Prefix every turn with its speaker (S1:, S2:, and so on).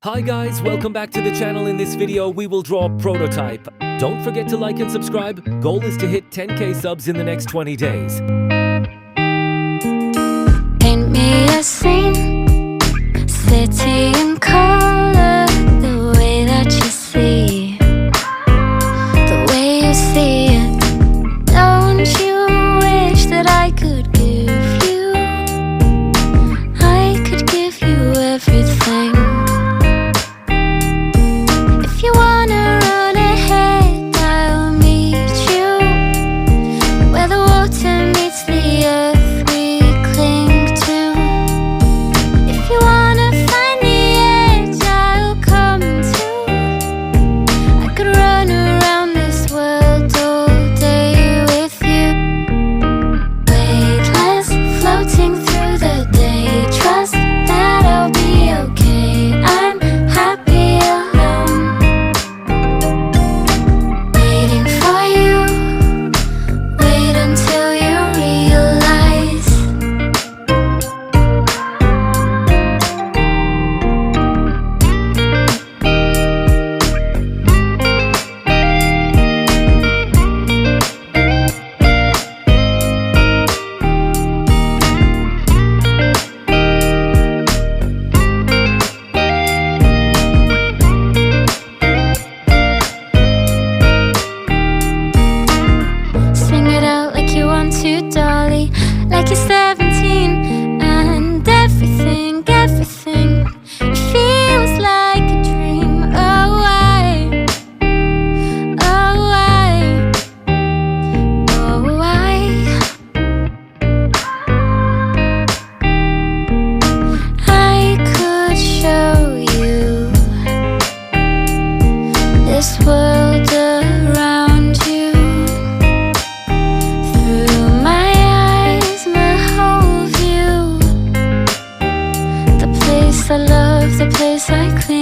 S1: Hi guys, welcome back to the channel. In this video, we will draw a prototype. Don't forget to like and subscribe. Goal is to hit 10K subs in the next 20 days.
S2: Paint me a scene, city in color, the way that you see, the way you see it. Don't you wish that I could give you, I could give you everything. If you wanna run ahead, I'll meet you where the water meets the earth we cling to. If you wanna find the edge, I'll come too. I could run around this world all day with you. Weightless, floating through the day. Trust that I'll be okay. I'm happy alone, waiting for you. Wait until you realize sing it out like you want to, dolly, like you're 17, and everything it feels like a dream. Oh, I could show you this world around you. Through my eyes, my whole view. The place I love, the place I cling